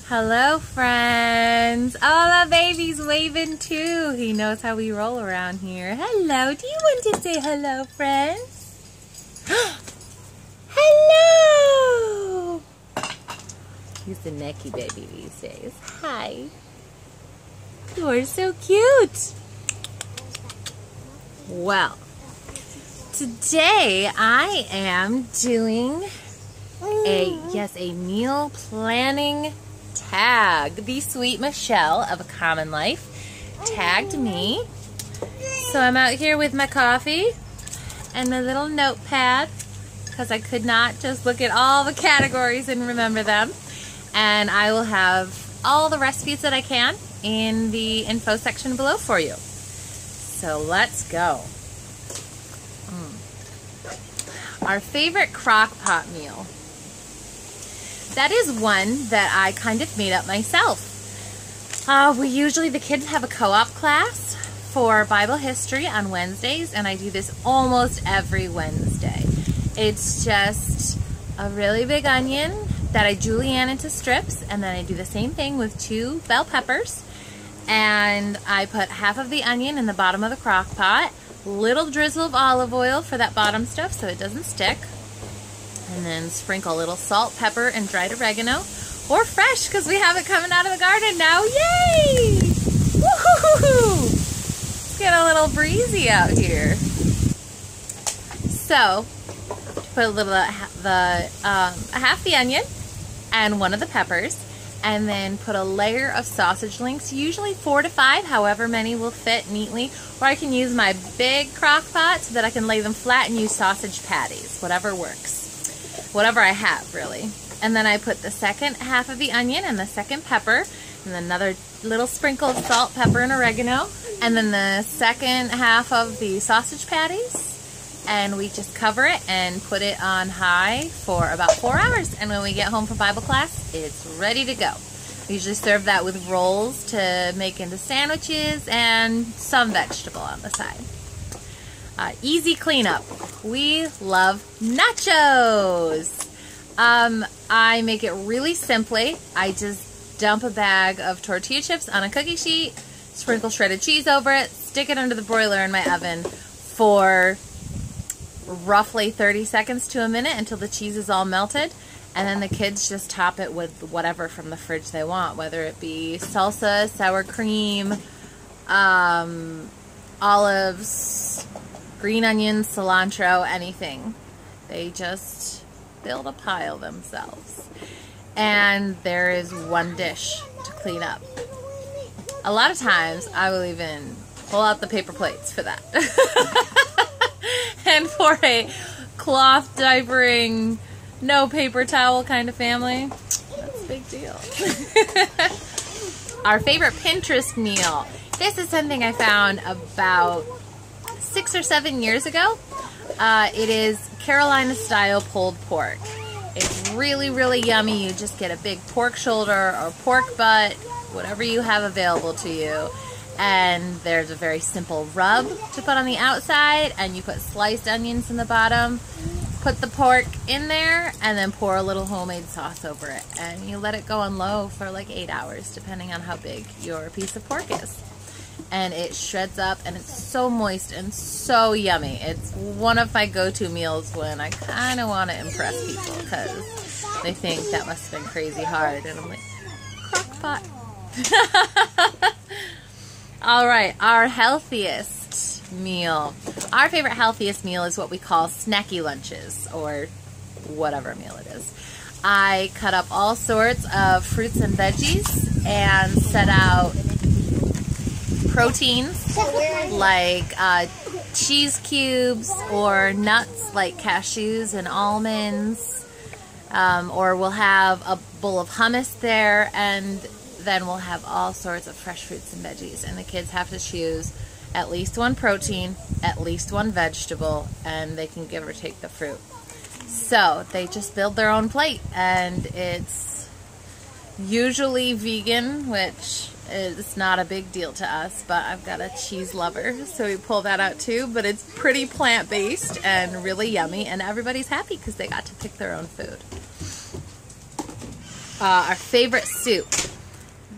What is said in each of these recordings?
Hello, friends. Oh, the baby's waving too. He knows how we roll around here. Hello. Do you want to say hello, friends? Hello. He's the necky baby these days. Hi. You're so cute. Well, today I am doing a meal planning tag. The sweet Michelle of A Common Life tagged me. So I'm out here with my coffee and my little notepad because I could not just look at all the categories and remember them. And I will have all the recipes that I can in the info section below for you. So let's go. Our favorite Crockpot meal. That is one that I kind of made up myself. The kids have a co-op class for Bible history on Wednesdays, and I do this almost every Wednesday. It's just a really big onion that I julienne into strips, and then I do the same thing with 2 bell peppers, and I put half of the onion in the bottom of the crock pot, little drizzle of olive oil for that bottom stuff so it doesn't stick, and then sprinkle a little salt, pepper, and dried oregano, or fresh because we have it coming out of the garden now. Yay! Woohoo! It's getting a little breezy out here. So, put a little half the onion and 1 of the peppers, and then put a layer of sausage links, usually 4 to 5, however many will fit neatly, or I can use my big crock pot so that I can lay them flat and use sausage patties, whatever works. Whatever I have, really. And then I put the second half of the onion and the second pepper, and another little sprinkle of salt, pepper, and oregano, and then the second half of the sausage patties, and we just cover it and put it on high for about 4 hours, and when we get home from Bible class, it's ready to go. We usually serve that with rolls to make into sandwiches and some vegetable on the side. Easy cleanup. We love nachos. I make it really simply. I just dump a bag of tortilla chips on a cookie sheet, sprinkle shredded cheese over it, stick it under the broiler in my oven for roughly 30 seconds to a minute until the cheese is all melted, and then the kids just top it with whatever from the fridge they want, whether it be salsa, sour cream, olives, green onions, cilantro, anything. They just build a pile themselves. And there is 1 dish to clean up. A lot of times I will even pull out the paper plates for that. And for a cloth diapering, no paper towel kind of family, that's a big deal. Our favorite Pinterest meal. This is something I found about 6 or 7 years ago. It is Carolina style pulled pork. It's really, really yummy. You just get a big pork shoulder or pork butt, whatever you have available to you. And there's a very simple rub to put on the outside, and you put sliced onions in the bottom. Put the pork in there, and then pour a little homemade sauce over it. And you let it go on low for like 8 hours, depending on how big your piece of pork is. And it shreds up, and it's so moist and so yummy. It's one of my go-to meals when I kind of want to impress people because they think that must have been crazy hard. And I'm like, Crockpot. All right, our healthiest meal. Our favorite healthiest meal is what we call snacky lunches, or whatever meal it is. I cut up all sorts of fruits and veggies and set out proteins like cheese cubes or nuts like cashews and almonds, or we'll have a bowl of hummus there, and then we'll have all sorts of fresh fruits and veggies, and the kids have to choose at least 1 protein, at least 1 vegetable, and they can give or take the fruit. So they just build their own plate, and it's Usually vegan, which is not a big deal to us, but I've got a cheese lover, so we pull that out too. But it's pretty plant-based and really yummy, and everybody's happy because they got to pick their own food. Our favorite soup.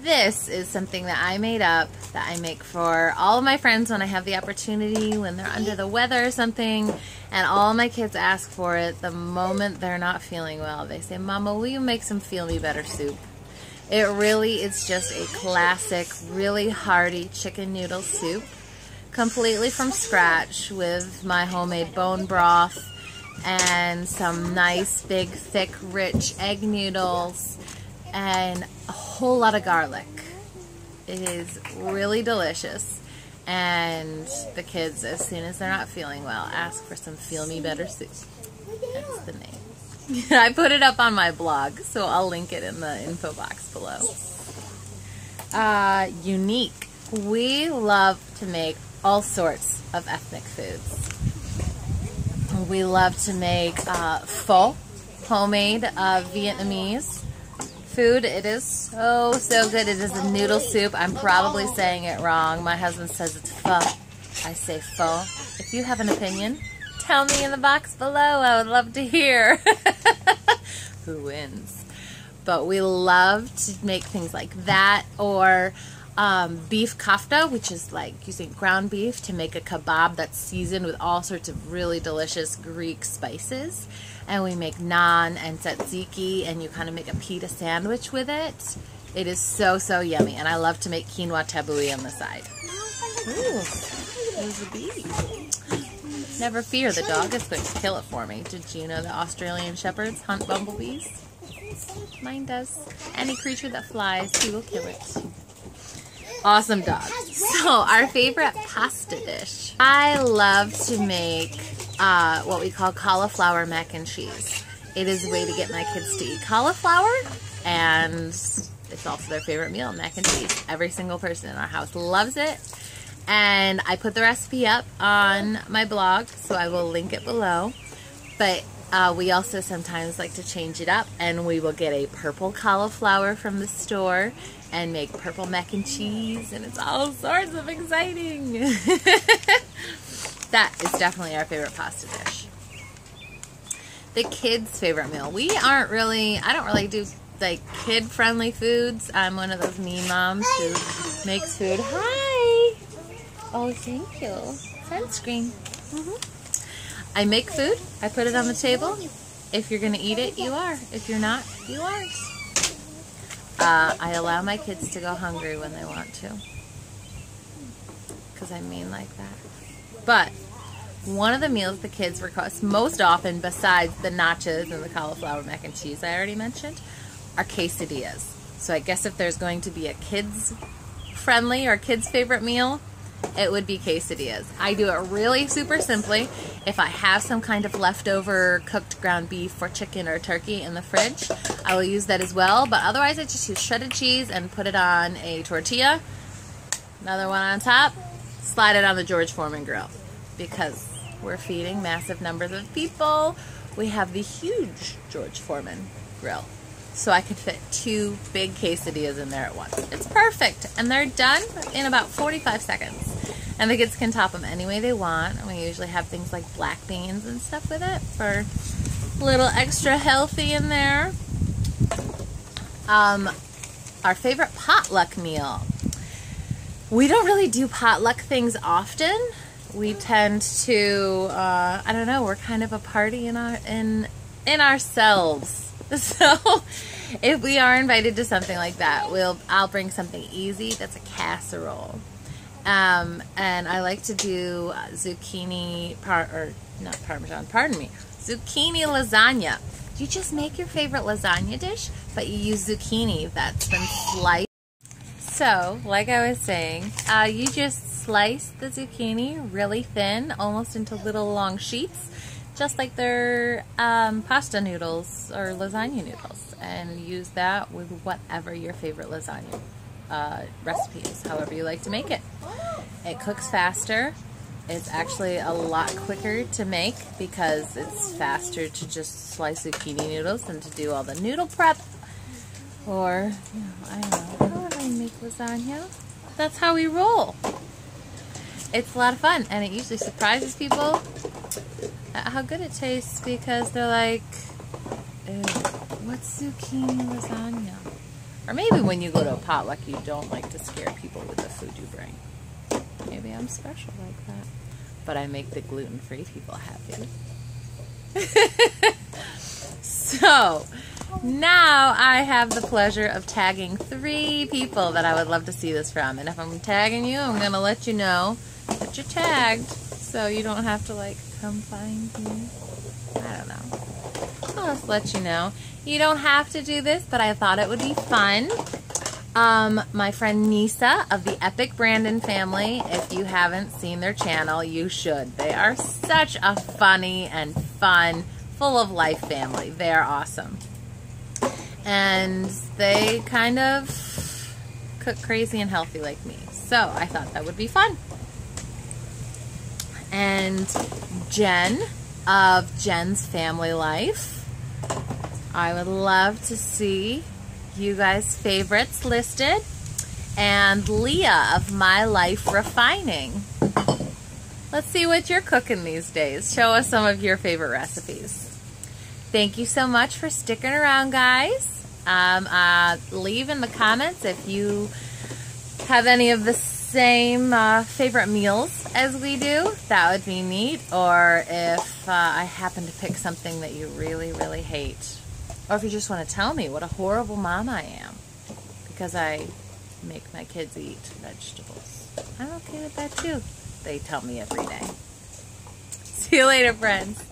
This is something that I made up, that I make for all of my friends when I have the opportunity, when they're under the weather or something, and all my kids ask for it the moment they're not feeling well. They say, "Mama, will you make some Feel Me Better soup?" It really is just a classic, really hearty chicken noodle soup, completely from scratch with my homemade bone broth and some nice, big, thick, rich egg noodles and a whole lot of garlic. It is really delicious, and the kids, as soon as they're not feeling well, ask for some Feel Me Better soup. That's the name. I put it up on my blog, so I'll link it in the info box below. Unique. We love to make all sorts of ethnic foods. We love to make pho, homemade Vietnamese food. It is so good. It is a noodle soup. I'm probably saying it wrong. My husband says it's pho. I say pho. If you have an opinion, tell me in the box below. I would love to hear who wins. But we love to make things like that, or beef kofta, which is like using ground beef to make a kebab that's seasoned with all sorts of really delicious Greek spices. And we make naan and tzatziki, and you kind of make a pita sandwich with it. It is so yummy, and I love to make quinoa tabbouleh on the side. Ooh, there's a bee. Never fear, the dog is going to kill it for me. Did you know that Australian shepherds hunt bumblebees? Mine does. Any creature that flies, he will kill it. Awesome dog. So, our favorite pasta dish. I love to make what we call cauliflower mac and cheese. It is a way to get my kids to eat cauliflower, and it's also their favorite meal, mac and cheese. Every single person in our house loves it, and I put the recipe up on my blog, so I will link it below. But we also sometimes like to change it up, and we will get a purple cauliflower from the store and make purple mac and cheese, and it's all sorts of exciting. That is definitely our favorite pasta dish. The kids' favorite meal. I don't really do like kid-friendly foods. I'm one of those mean moms who makes food. Hi! Oh, thank you. Sunscreen. I make food. I put it on the table. If you're going to eat it, you are. If you're not, you aren't. I allow my kids to go hungry when they want to. Because I'm mean like that. But one of the meals the kids request most often, besides the nachos and the cauliflower mac and cheese I already mentioned, are quesadillas. So I guess if there's going to be a kids-friendly or kids' favorite meal, it would be quesadillas. I do it really super simply. If I have some kind of leftover cooked ground beef or chicken or turkey in the fridge, I will use that as well. But otherwise, I just use shredded cheese and put it on a tortilla. Another one on top. Slide it on the George Foreman grill. Because we're feeding massive numbers of people, we have the huge George Foreman grill. So I could fit 2 big quesadillas in there at once. It's perfect. And they're done in about 45 seconds. And the kids can top them any way they want. And we usually have things like black beans and stuff with it for a little extra healthy in there. Our favorite potluck meal. We don't really do potluck things often. We tend to, I don't know, we're kind of a party in ourselves. So if we are invited to something like that, I'll bring something easy that's a casserole. And I like to do zucchini, zucchini lasagna. You just make your favorite lasagna dish, but you use zucchini that's been sliced. So, like I was saying, you just slice the zucchini really thin, almost into little long sheets, just like they're pasta noodles or lasagna noodles, and use that with whatever your favorite lasagna recipe is, however you like to make it. It cooks faster. It's actually a lot quicker to make because it's faster to just slice zucchini noodles than to do all the noodle prep. Or, you know, I don't know, how would I make lasagna? That's how we roll. It's a lot of fun, and it usually surprises people at how good it tastes, because they're like, ew, what's zucchini lasagna? Or maybe when you go to a potluck, you don't like to scare people with the food you bring. Maybe I'm special like that. But I make the gluten-free people happy. So, now I have the pleasure of tagging 3 people that I would love to see this from. And if I'm tagging you, I'm going to let you know that you're tagged. So you don't have to, like, come find me. I don't know. I'll just let you know. You don't have to do this, but I thought it would be fun. My friend Nisa of the Epic Brandon family, if you haven't seen their channel, you should. They are such a funny and fun, full of life family. They are awesome. And they kind of cook crazy and healthy like me. So I thought that would be fun. And Jen of Jen's Family Life. I would love to see you guys' favorites listed. And Leah of MyLife Refining. Let's see what you're cooking these days. Show us some of your favorite recipes. Thank you so much for sticking around, guys. Leave in the comments if you have any of the same favorite meals as we do. That would be neat. Or if I happen to pick something that you really, really hate. Or if you just want to tell me what a horrible mom I am because I make my kids eat vegetables. I'm okay with that too. They tell me every day. See you later, friends.